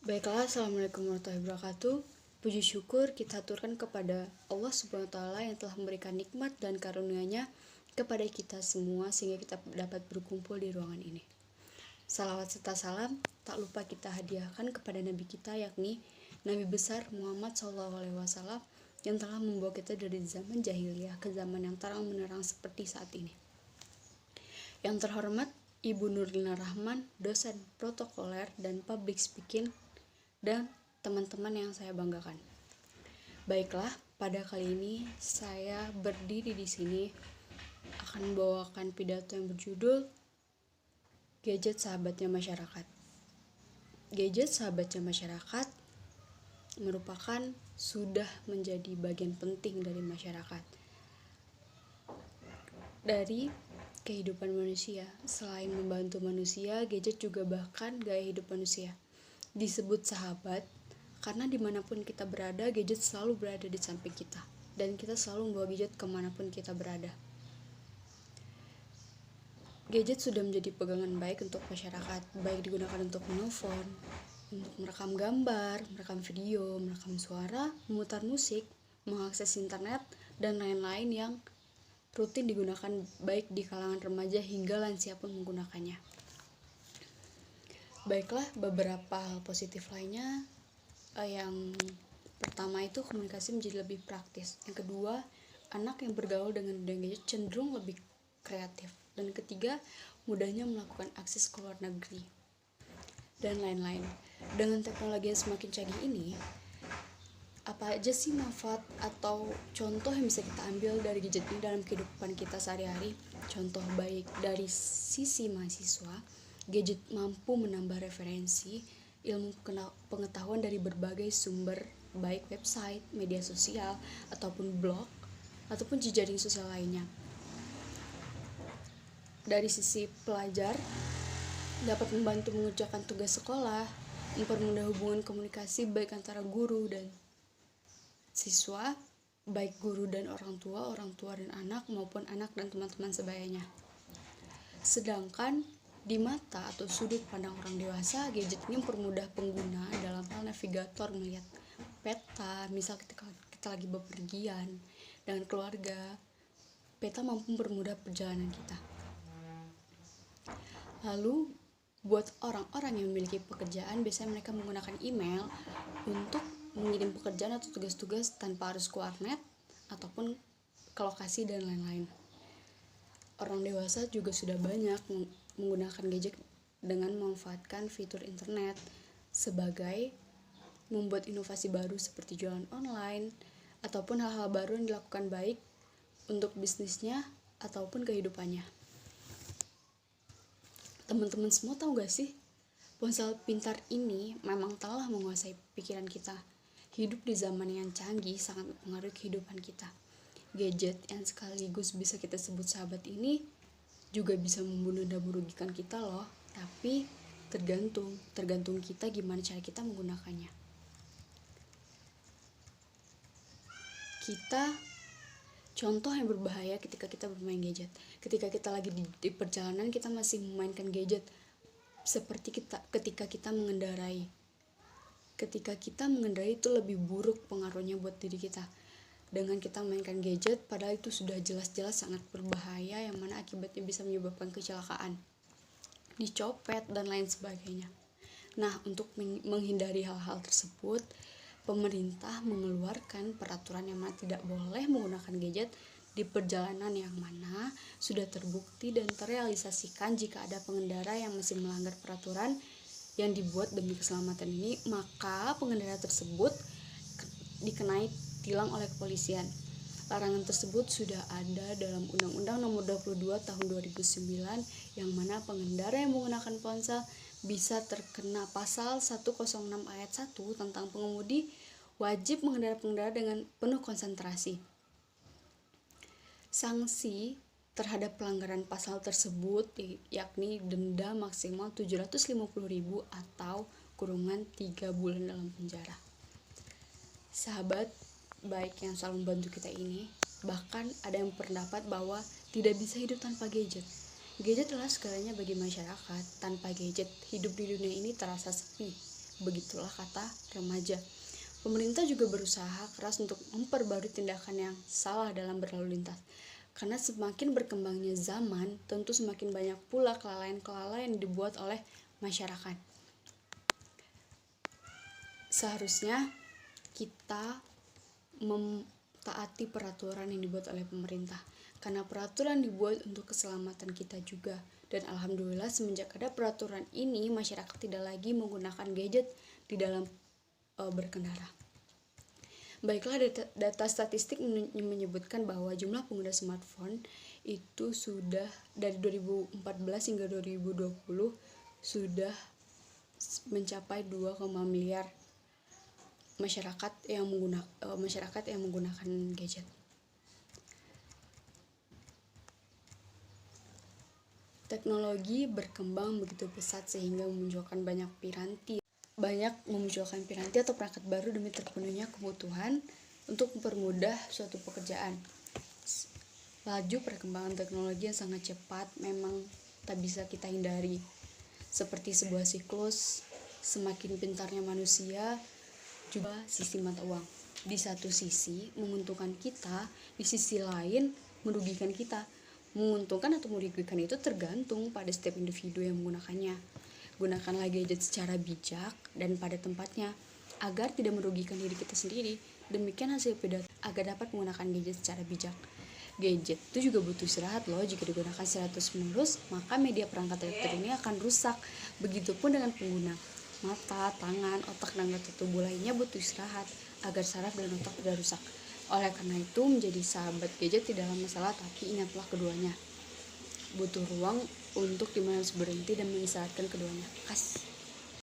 Baiklah, Assalamualaikum warahmatullahi wabarakatuh. Puji syukur kita aturkan kepada Allah Subhanahu wa Ta'ala yang telah memberikan nikmat dan karunia-Nya kepada kita semua sehingga kita dapat berkumpul di ruangan ini. Salawat serta salam tak lupa kita hadiahkan kepada Nabi kita, yakni Nabi besar Muhammad SAW, yang telah membawa kita dari zaman jahiliyah ke zaman yang terang menerang seperti saat ini. Yang terhormat Ibu Nurlina Rahman, dosen protokoler dan public speaking, dan teman-teman yang saya banggakan. Baiklah, pada kali ini saya berdiri di sini akan membawakan pidato yang berjudul Gadget Sahabatnya Masyarakat. Gadget sahabatnya masyarakat merupakan sudah menjadi bagian penting dari masyarakat. Dari kehidupan manusia, selain membantu manusia, gadget juga bahkan gaya hidup manusia. Disebut sahabat karena dimanapun kita berada, gadget selalu berada di samping kita, dan kita selalu membawa gadget kemanapun kita berada. Gadget sudah menjadi pegangan baik untuk masyarakat, baik digunakan untuk menelpon, untuk merekam gambar, merekam video, merekam suara, memutar musik, mengakses internet, dan lain-lain yang rutin digunakan baik di kalangan remaja hingga lansia pun menggunakannya. Baiklah, beberapa hal positif lainnya. Yang pertama itu komunikasi menjadi lebih praktis. Yang kedua, anak yang bergaul dengan gadget cenderung lebih kreatif. Dan ketiga, mudahnya melakukan akses ke luar negeri dan lain-lain. Dengan teknologi yang semakin canggih ini, apa aja sih manfaat atau contoh yang bisa kita ambil dari gadget ini dalam kehidupan kita sehari-hari? Contoh baik dari sisi mahasiswa, gadget mampu menambah referensi ilmu pengetahuan dari berbagai sumber, baik website, media sosial, ataupun blog, ataupun jejaring sosial lainnya. Dari sisi pelajar, dapat membantu mengerjakan tugas sekolah, mempermudah hubungan komunikasi baik antara guru dan siswa, baik guru dan orang tua dan anak, maupun anak dan teman-teman sebayanya. Sedangkan di mata atau sudut pandang orang dewasa, gadget ini mempermudah pengguna dalam hal navigator melihat peta. Misal ketika kita lagi bepergian dengan keluarga, peta mampu mempermudah perjalanan kita. Lalu buat orang-orang yang memiliki pekerjaan, biasanya mereka menggunakan email untuk mengirim pekerjaan atau tugas-tugas tanpa harus ke warnet ataupun ke lokasi dan lain-lain. Orang dewasa juga sudah banyak menggunakan gadget dengan memanfaatkan fitur internet sebagai membuat inovasi baru seperti jualan online ataupun hal-hal baru yang dilakukan baik untuk bisnisnya ataupun kehidupannya. Teman-teman semua tahu gak sih, ponsel pintar ini memang telah menguasai pikiran kita. Hidup di zaman yang canggih sangat mempengaruhi kehidupan kita. Gadget yang sekaligus bisa kita sebut sahabat ini juga bisa membunuh dan merugikan kita loh. Tapi tergantung kita gimana cara kita menggunakannya. Contoh yang berbahaya ketika kita bermain gadget. Ketika kita lagi di perjalanan, kita masih memainkan gadget. Seperti ketika kita mengendarai. Ketika kita mengendarai itu lebih buruk pengaruhnya buat diri kita. Dengan kita memainkan gadget, padahal itu sudah jelas-jelas sangat berbahaya, yang mana akibatnya bisa menyebabkan kecelakaan, dicopet, dan lain sebagainya. Nah, untuk menghindari hal-hal tersebut, pemerintah mengeluarkan peraturan yang mana tidak boleh menggunakan gadget di perjalanan, yang mana sudah terbukti dan terrealisasikan jika ada pengendara yang masih melanggar peraturan yang dibuat demi keselamatan ini, maka pengendara tersebut dikenai tilang oleh kepolisian. Larangan tersebut sudah ada dalam Undang-Undang Nomor 22 Tahun 2009, yang mana pengendara yang menggunakan ponsel bisa terkena pasal 106 ayat 1 tentang pengemudi wajib mengendara dengan penuh konsentrasi. Sanksi terhadap pelanggaran pasal tersebut yakni denda maksimal 750.000 atau kurungan 3 bulan dalam penjara. Sahabat baik yang selalu membantu kita ini, bahkan ada yang berpendapat bahwa tidak bisa hidup tanpa gadget. Gadget adalah segalanya bagi masyarakat. Tanpa gadget, hidup di dunia ini terasa sepi. Begitulah kata remaja. Pemerintah juga berusaha keras untuk memperbarui tindakan yang salah dalam berlalu lintas. Karena semakin berkembangnya zaman, tentu semakin banyak pula kelalaian-kelalaian yang dibuat oleh masyarakat. Seharusnya kita mentaati peraturan yang dibuat oleh pemerintah, karena peraturan dibuat untuk keselamatan kita juga. Dan alhamdulillah semenjak ada peraturan ini, masyarakat tidak lagi menggunakan gadget di dalam berkendara. Baiklah, data statistik menyebutkan bahwa jumlah pengguna smartphone itu sudah dari 2014 hingga 2020 sudah mencapai 2, miliar masyarakat yang menggunakan gadget. Teknologi berkembang begitu pesat sehingga memunculkan banyak piranti atau perangkat baru demi terpenuhnya kebutuhan untuk mempermudah suatu pekerjaan. Laju perkembangan teknologi yang sangat cepat memang tak bisa kita hindari. Seperti sebuah siklus, semakin pintarnya manusia, juga sisi mata uang. Di satu sisi menguntungkan kita, di sisi lain merugikan kita. Menguntungkan atau merugikan itu tergantung pada setiap individu yang menggunakannya. Gunakanlah gadget secara bijak dan pada tempatnya agar tidak merugikan diri kita sendiri. Demikian hasil pidato agar dapat menggunakan gadget secara bijak. Gadget itu juga butuh istirahat loh. Jika digunakan secara terus-menerus, maka media perangkat elektronik ini akan rusak. Begitupun dengan pengguna. Mata, tangan, otak, dan anggota tubuh lainnya butuh istirahat agar saraf dan otak tidak rusak. Oleh karena itu, menjadi sahabat gadget tidaklah masalah, tapi ingatlah keduanya. Butuh ruang untuk dimana harus berhenti dan mengistirahatkan keduanya.